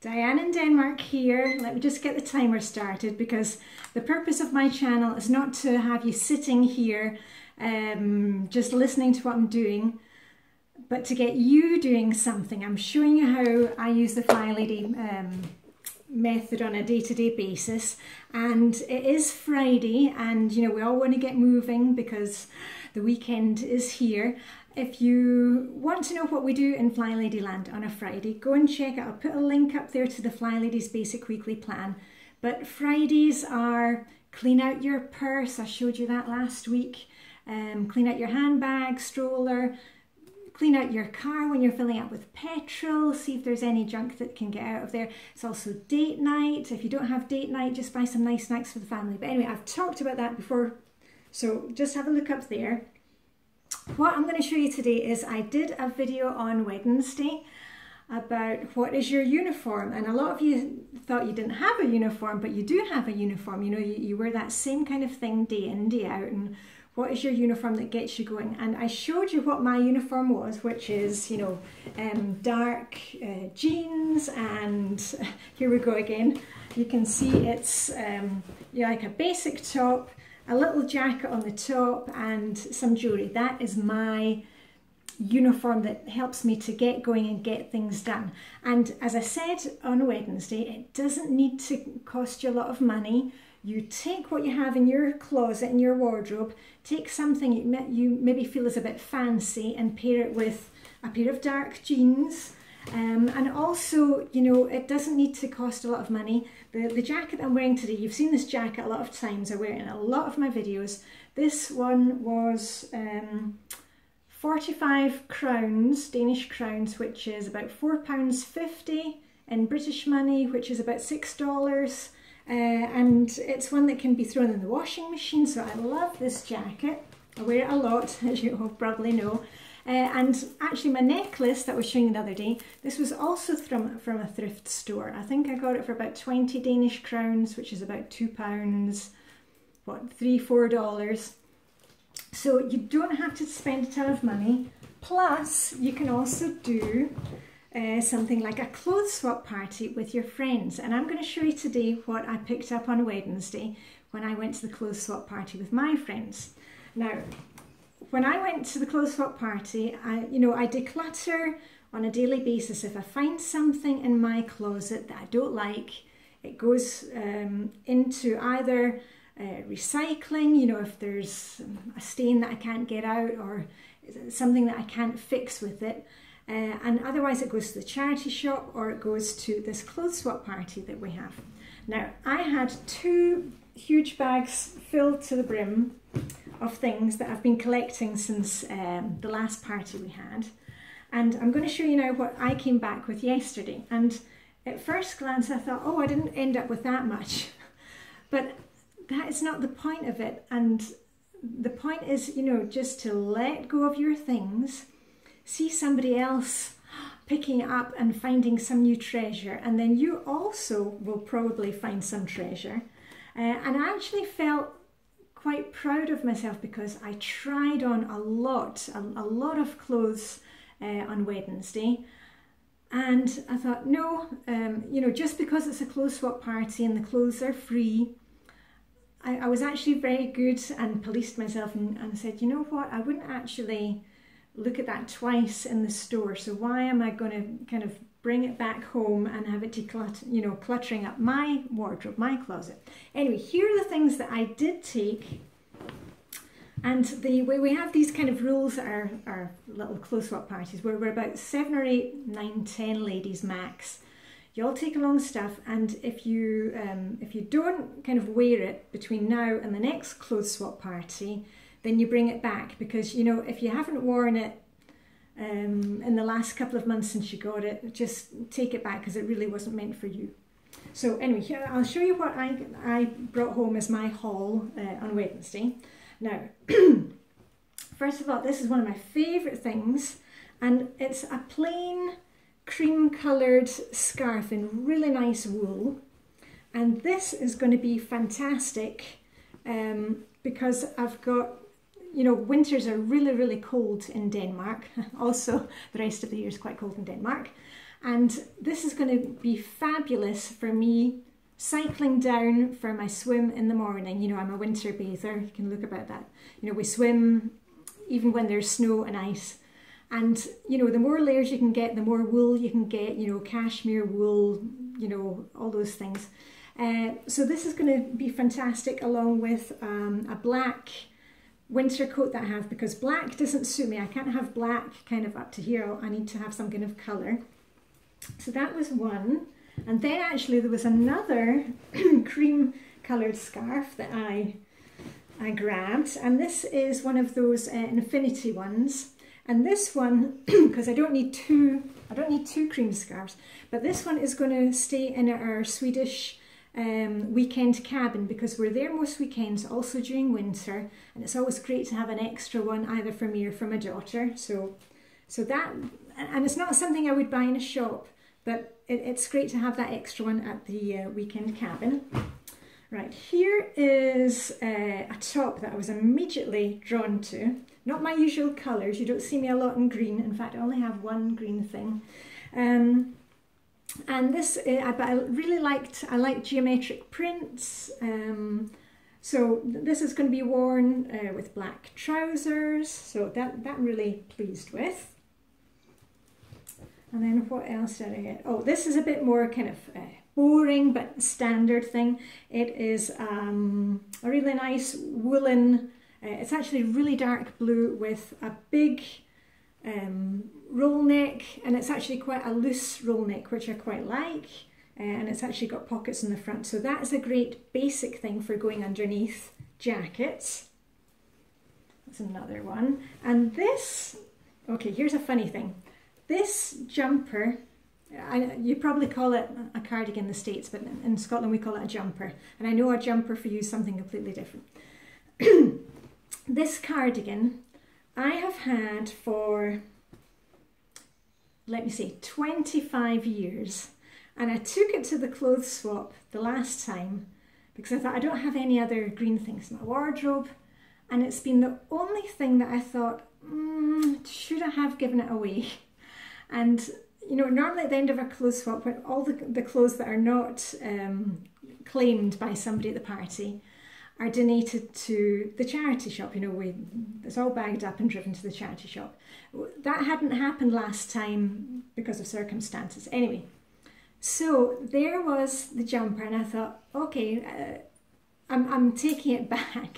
Diane in Denmark here. Let me just get the timer started because the purpose of my channel is not to have you sitting here just listening to what I'm doing, but to get you doing something. I'm showing you how I use the Flylady method on a day-to-day basis, and it is Friday, and you know we all want to get moving because the weekend is here. If you want to know what we do in Flylady Land on a Friday, go and check it. I'll put a link up there to the Flylady's Basic Weekly Plan. But Fridays are clean out your purse, I showed you that last week, clean out your handbag, stroller, clean out your car when you're filling up with petrol, see if there's any junk that can get out of there. It's also date night. If you don't have date night, just buy some nice snacks for the family. But anyway, I've talked about that before, so just have a look up there. What I'm going to show you today is I did a video on Wednesday about what is your uniform, and a lot of you thought you didn't have a uniform, but you do have a uniform. You know, you wear that same kind of thing day in, day out, and what is your uniform that gets you going? And I showed you what my uniform was, which is, you know, dark jeans, and here we go again. You can see it's like a basic top, a little jacket on the top, and some jewellery. That is my uniform that helps me to get going and get things done. And as I said on Wednesday, it doesn't need to cost you a lot of money. You take what you have in your closet, in your wardrobe, take something you maybe feel is a bit fancy and pair it with a pair of dark jeans. And also, you know, it doesn't need to cost a lot of money. The jacket I'm wearing today, you've seen this jacket a lot of times. I wear it in a lot of my videos. This one was 45 crowns, Danish crowns, which is about £4.50 in British money, which is about $6. And it's one that can be thrown in the washing machine, so I love this jacket. I wear it a lot, as you probably know. And actually my necklace that I was showing you the other day, this was also from a thrift store. I think I got it for about 20 Danish crowns, which is about £2, what, $3–4. So you don't have to spend a ton of money. Plus, you can also do something like a clothes swap party with your friends. And I'm going to show you today what I picked up on Wednesday when I went to the clothes swap party with my friends. Now, when I went to the clothes swap party, I declutter on a daily basis. If I find something in my closet that I don't like, it goes into either recycling, you know, if there's a stain that I can't get out or something that I can't fix with it. And otherwise it goes to the charity shop, or it goes to this clothes swap party that we have. Now, I had 2 huge bags filled to the brim of things that I've been collecting since the last party we had. And I'm going to show you now what I came back with yesterday. And at first glance I thought, oh, I didn't end up with that much. But that is not the point of it. And the point is, you know, just to let go of your things, see somebody else picking it up and finding some new treasure, and then you also will probably find some treasure. And I actually felt quite proud of myself because I tried on a lot of clothes on Wednesday, and I thought, no, you know, just because it's a clothes swap party and the clothes are free, I was actually very good and policed myself and said, you know what, I wouldn't actually look at that twice in the store, so why am I going to kind of bring it back home and have it declutter, you know, cluttering up my wardrobe, my closet. Anyway, here are the things that I did take. And the way we have these kind of rules at our little clothes swap parties, where we're about 7 or 8, 9, 10 ladies max. You all take along stuff, and if you don't kind of wear it between now and the next clothes swap party, then you bring it back, because, you know, if you haven't worn it in the last couple of months since you got it, just take it back because it really wasn't meant for you. So anyway, here I'll show you what I brought home as my haul on Wednesday. Now, first of all, this is one of my favourite things, and it's a plain cream coloured scarf in really nice wool, and this is going to be fantastic because I've got, you know, winters are really cold in Denmark. Also, the rest of the year is quite cold in Denmark. And this is going to be fabulous for me cycling down for my swim in the morning. You know, I'm a winter bather, you can look about that. You know, we swim even when there's snow and ice. And, you know, the more layers you can get, the more wool you can get, you know, cashmere wool, you know, all those things. So this is going to be fantastic, along with a black winter coat that I have, because black doesn't suit me. I can't have black kind of up to here. I need to have some kind of colour. So that was one. And then actually there was another cream coloured scarf that I grabbed, and this is one of those infinity ones. And this one, because I don't need two cream scarves, but this one is going to stay in our Swedish weekend cabin, because we're there most weekends, also during winter, and it's always great to have an extra one either for me or for my daughter. So that, and it's not something I would buy in a shop, but it's great to have that extra one at the weekend cabin. Right, here is a top that I was immediately drawn to. Not my usual colours, you don't see me a lot in green. In fact, I only have one green thing. And this, but I really liked geometric prints. So this is going to be worn with black trousers. So that I'm really pleased with. And then what else did I get? Oh, this is a bit more kind of boring but standard thing. It is a really nice woolen, it's actually really dark blue with a big roll neck, and it's actually quite a loose roll neck, which I quite like, and it's actually got pockets in the front. So that is a great basic thing for going underneath jackets. That's another one. And this, okay, here's a funny thing. This jumper, you probably call it a cardigan in the States, but in Scotland we call it a jumper. And I know a jumper for you is something completely different. This cardigan I have had for, let me see, 25 years. And I took it to the clothes swap the last time because I thought I don't have any other green things in my wardrobe. And it's been the only thing that I thought, should I have given it away? And, you know, normally at the end of a clothes swap, when all the clothes that are not claimed by somebody at the party are donated to the charity shop, you know, it's all bagged up and driven to the charity shop. That hadn't happened last time because of circumstances. Anyway, so there was the jumper, and I thought, okay, I'm taking it back.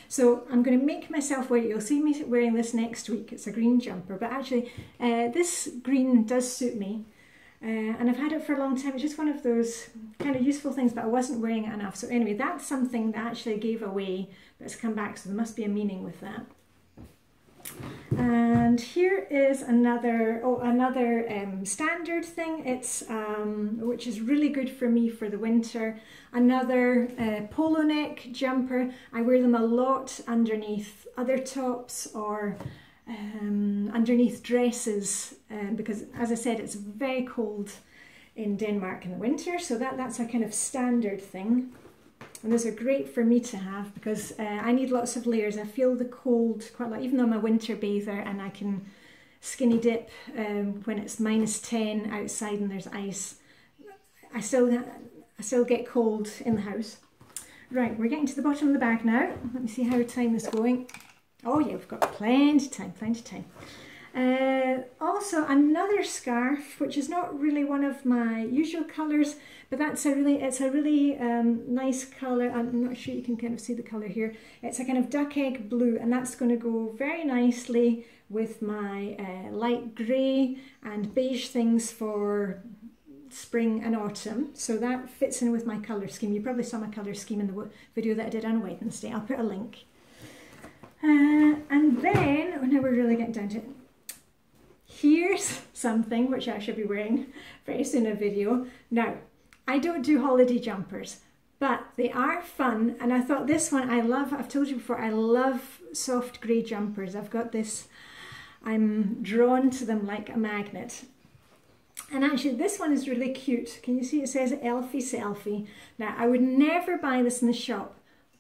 So I'm going to make myself wear it. You'll see me wearing this next week. It's a green jumper, but actually this green does suit me. And I've had it for a long time. It's just one of those kind of useful things, but I wasn't wearing it enough. So anyway, that's something that I actually gave away, but it's come back, so there must be a meaning with that. And here is another standard thing. It's which is really good for me for the winter. Another polo neck jumper. I wear them a lot underneath other tops or underneath dresses, because, as I said, it's very cold in Denmark in the winter. So that's a kind of standard thing. And those are great for me to have because I need lots of layers. I feel the cold quite a lot, even though I'm a winter bather and I can skinny dip when it's -10 outside and there's ice. I still get cold in the house. Right, we're getting to the bottom of the bag now. Let me see how time is going. Oh yeah, we've got plenty of time, plenty of time. Also another scarf, which is not really one of my usual colours, but it's a really nice colour. I'm not sure you can kind of see the colour here. It's a kind of duck egg blue, and that's going to go very nicely with my light grey and beige things for spring and autumn. So that fits in with my colour scheme. You probably saw my colour scheme in the video that I did on Wednesday. I'll put a link. And then, oh, now we're really getting down to it. Here's something which I should be wearing very soon in a video. Now, I don't do holiday jumpers, but they are fun, and I thought this one I love. I've told you before, I love soft grey jumpers. I've got this, I'm drawn to them like a magnet. And actually this one is really cute. Can you see it says Elfie Selfie? Now, I would never buy this in the shop,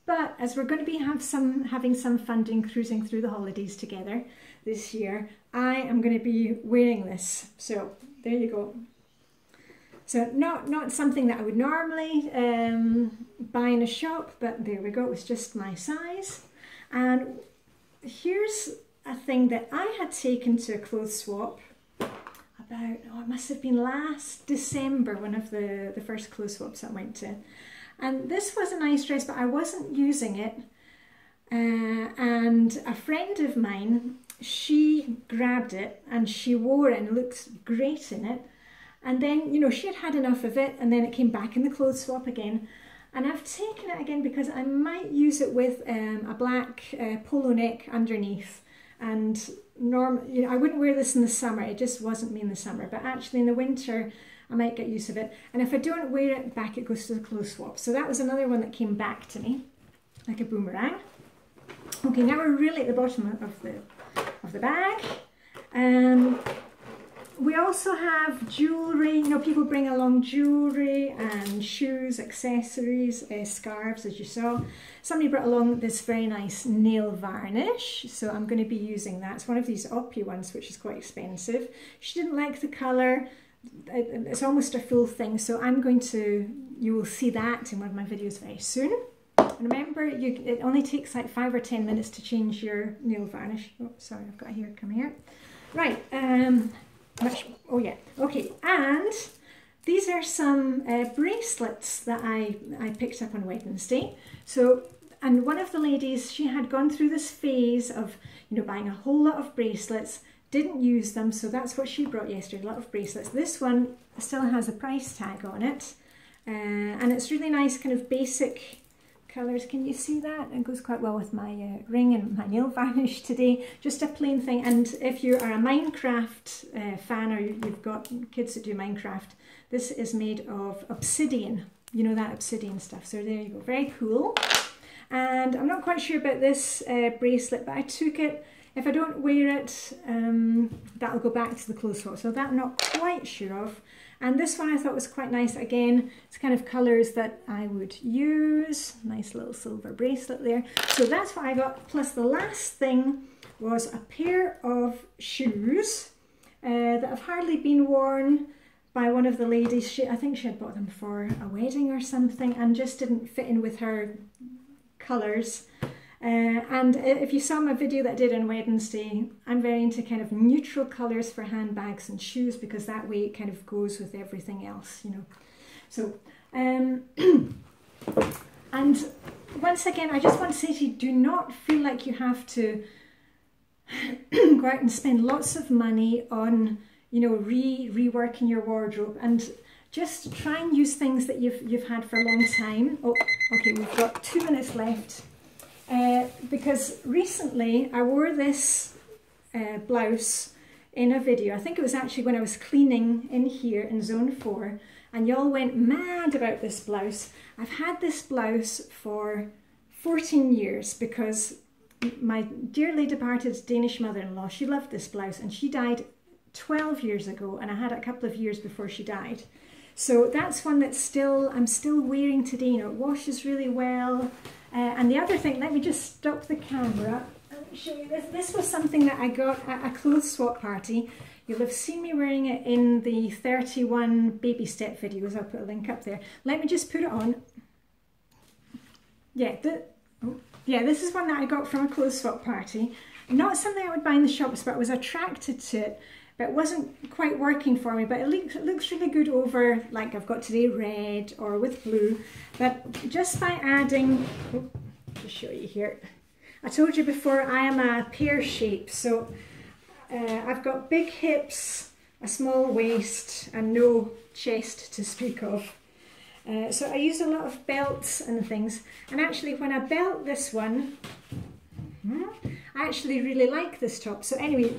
but as we're going to be having some fun doing cruising through the holidays together this year, I am going to be wearing this. So there you go. So not something that I would normally buy in a shop, but there we go, it was just my size. And here's a thing that I had taken to a clothes swap about, oh, it must have been last December, one of the first clothes swaps I went to. And this was a nice dress, but I wasn't using it. And a friend of mine, she grabbed it and she wore it and looked great in it. And then, you know, she had had enough of it, and then it came back in the clothes swap again. And I've taken it again because I might use it with a black polo neck underneath. And you know, I wouldn't wear this in the summer, it just wasn't me in the summer. But actually in the winter, I might get use of it. And if I don't wear it, back it goes to the clothes swap. So that was another one that came back to me, like a boomerang. Okay, now we're really at the bottom of the bag. We also have jewellery. You know, people bring along jewellery and shoes, accessories, scarves, as you saw. Somebody brought along this very nice nail varnish, so I'm going to be using that. It's one of these Oppie ones, which is quite expensive. She didn't like the colour. It's almost a full thing, so I'm going to, you will see that in one of my videos very soon. And remember, it only takes like 5 or 10 minutes to change your nail varnish. Oh, sorry, I've got a hair coming out. Right, oh yeah, okay, and these are some bracelets that I picked up on Wednesday. So, and one of the ladies, she had gone through this phase of, you know, buying a whole lot of bracelets, didn't use them, so that's what she brought yesterday, a lot of bracelets. This one still has a price tag on it, and it's really nice, kind of basic colours. Can you see that? It goes quite well with my ring and my nail varnish today. Just a plain thing. And if you are a Minecraft fan, or you've got kids that do Minecraft, this is made of obsidian. You know, that obsidian stuff. So there you go. Very cool. And I'm not quite sure about this bracelet, but I took it. If I don't wear it, that'll go back to the clothes swap. So that I'm not quite sure of. And this one I thought was quite nice. Again, it's kind of colours that I would use. Nice little silver bracelet there. So that's what I got. Plus the last thing was a pair of shoes that have hardly been worn by one of the ladies. I think she had bought them for a wedding or something and just didn't fit in with her colours. And if you saw my video that I did on Wednesday, I'm very into kind of neutral colours for handbags and shoes, because that way it kind of goes with everything else, you know. So, and once again, I just want to say to you, do not feel like you have to go out and spend lots of money on, you know, reworking your wardrobe, and just try and use things that you've had for a long time. Oh, okay, we've got 2 minutes left. Because recently I wore this blouse in a video. I think it was actually when I was cleaning in here in zone 4, and y'all went mad about this blouse. I've had this blouse for 14 years because my dearly departed Danish mother-in-law, she loved this blouse, and she died 12 years ago, and I had it a couple of years before she died. So that's one that I'm still wearing today. You know, it washes really well. And the other thing, let me just stop the camera and show you this. This was something that I got at a clothes swap party. You'll have seen me wearing it in the 31 baby step videos. I'll put a link up there. Let me just put it on. Yeah, this is one that I got from a clothes swap party. Not something I would buy in the shops, but I was attracted to it. But it wasn't quite working for me, but it looks really good over, like I've got today, red or with blue. But just by adding, just show you here. I told you before, I am a pear shape, so I've got big hips, a small waist, and no chest to speak of. So I use a lot of belts and things. And actually, when I belt this one, I actually really like this top. So anyway,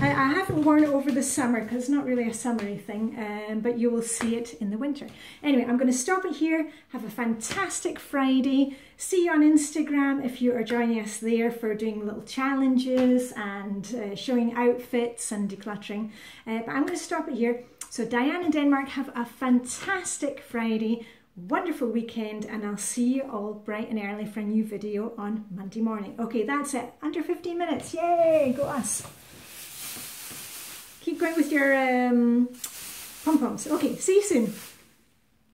I haven't worn it over the summer because it's not really a summery thing, but you will see it in the winter. Anyway, I'm going to stop it here. Have a fantastic Friday. See you on Instagram if you are joining us there for doing little challenges and showing outfits and decluttering. But I'm going to stop it here. So Diane in Denmark, have a fantastic Friday. Wonderful weekend, and I'll see you all bright and early for a new video on Monday morning. Okay, that's it. Under 15 minutes. Yay! Go us. Keep going with your Pom-poms. Okay, see you soon.